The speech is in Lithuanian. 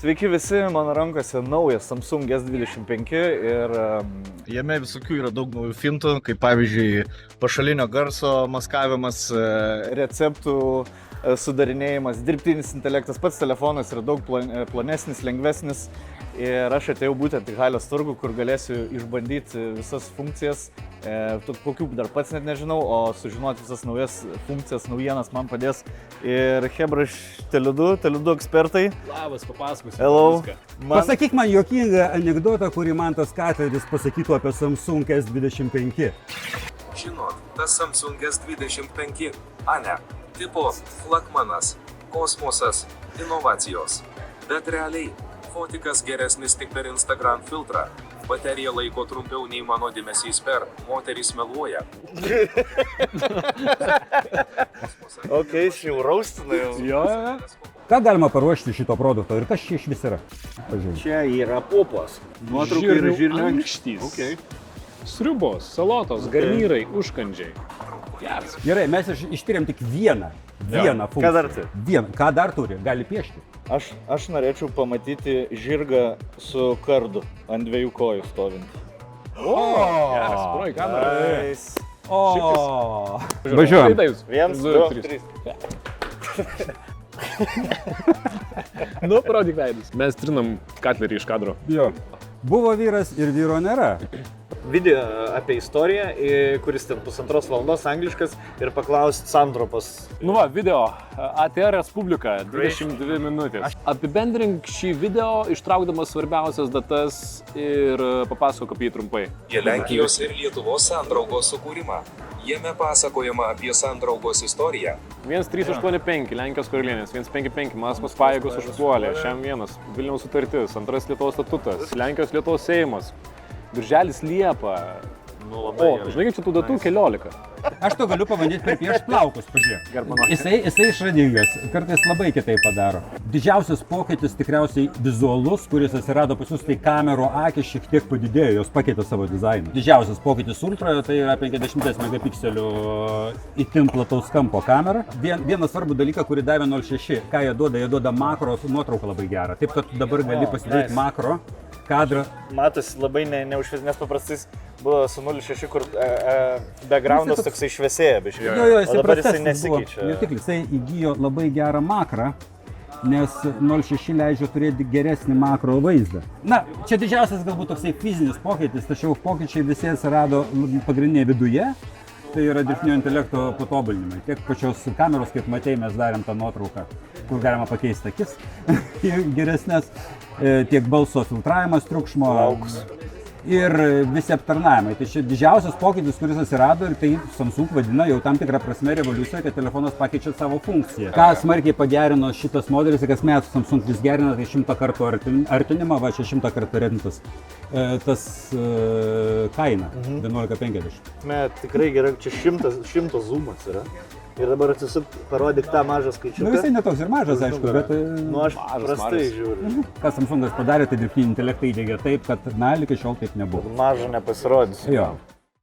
Sveiki visi, mano rankose naujas Samsung S25 ir jame visokių yra daug naujų fintų, kaip pavyzdžiui pašalinio garso maskavimas, receptų sudarinėjimas, dirbtinis intelektas. Pats telefonas yra daug plonesnis, lengvesnis ir aš atėjau būtent į Halės turgų, kur galėsiu išbandyti visas funkcijas, kokių dar pats net nežinau, o sužinoti visas naujas funkcijas, naujienas man padės ir Hebra iš Tele2 ekspertai. Labas, papasakosiu. Hello. Pasakyk man juokingą anekdotą, kurį man tas Katleris pasakytų apie Samsung S25. Žinot, tas Samsung S25, ne, tipo flagmanas, kosmosas, inovacijos. Bet realiai, fotikas geresnis tik per Instagram filtrą. Baterija laiko trumpiau nei mano dėmesys per moterys meluoja. Ok, jau raustina jau. Jo. Ką galima paruošti šito produkto ir kas čia iš vis yra? Pažiūrėjau. Čia yra popas. Nuotrauka yra žirnių ankštys. Okay. Sriubos, salotos, garnyrai, užkandžiai. Geras. Gerai, mes ištyrėm tik vieną funkciją. Ką dar turi? Ką dar turi? Gali piešti. Aš norėčiau pamatyti žirgą su kardu ant dviejų kojų stovint. Geras, sproj kamerą. Nice. Važiuojam. 1, 2, 3. Nu, parodyk veidus. Mes trinam Katlerį iš kadro. Jo. Buvo vyras ir vyro nėra. Video apie istoriją, kuris ten 1,5 valandos angliškas ir paklausti Sandropos. Nu va, video ATR Respublika, 22 minutės. Apibendrink šį video, ištraukdamas svarbiausias datas ir papasakok apie jį trumpai. Į Lenkijos ir Lietuvos sandraugos sukūrimą. Jame pasakojama apie sandraugos istoriją. 1385 Lenkijos karalienės, 155 Maskvos pajėgos užpuolė, šiam vienas Vilniaus sutartis, antras Lietuvos statutas, Lenkijos Lietuvos Seimas, Birželis Liepa. Žinai, kaip čia tų datų 14. Aš to galiu pabandyti per piešt plaukus, pažiūrėk. Germano. Jisai išradingas, kartais labai kitaip padaro. Didžiausias pokytis tikriausiai vizualus, kuris atsirado pas jūs, tai kamerų akis šiek tiek padidėjo, jos pakeitė savo dizainą. Didžiausias pokytis Ultra, tai yra 50 megapikselių itin plataus kampo kamera. Vieną svarbų dalyką, kurį davė 0.6, ką jie duoda makro nuotrauką labai gerą. Taip, kad dabar gali pasidaryti makro kadrą. Matosi labai neužšvies, nes paprastais buvo su 0.6, kur backgroundas toksai šviesėja, biškai. Jo, o dabar jisai nesikeičia. Jisai įgijo labai gerą makrą, nes 0.6 leidžia turėti geresnį makro vaizdą. Na, čia didžiausias galbūt toksai fizinis pokytis, tačiau pokyčiai visi atsirado pagrindinėje viduje. Tai yra dirbtinio intelekto patobulinimai. Tiek pačios kameros, kaip matei, mes darėm tą nuotrauką, kur galima pakeisti akis geresnės, tiek balso filtravimas, triukšmo ir visi aptarnavimai. Tai čia didžiausias pokytis, kuris atsirado ir tai Samsung vadina jau tam tikrą prasme revoliuciją, kad telefonas pakeičia savo funkciją. Ką smarkiai pagerino šitas modelis, kas metų Samsung vis gerina, tai 100 kartų artinimą, va čia 100 kartų artintas tas kaina, 11,50. Tikrai gerai, čia 100 zoomas yra. Ir dabar atsisuk, parodyk tą mažą skaičiuką. Nu, visai netoks ir mažas, aišku, bet... Nu, aš prastai žiūriu. Ką Samsungas padarė, tai dirbtinį intelektą įdėgė taip, kad, na, iki šiol taip nebuvo. Mažą nepasirodys. Jo.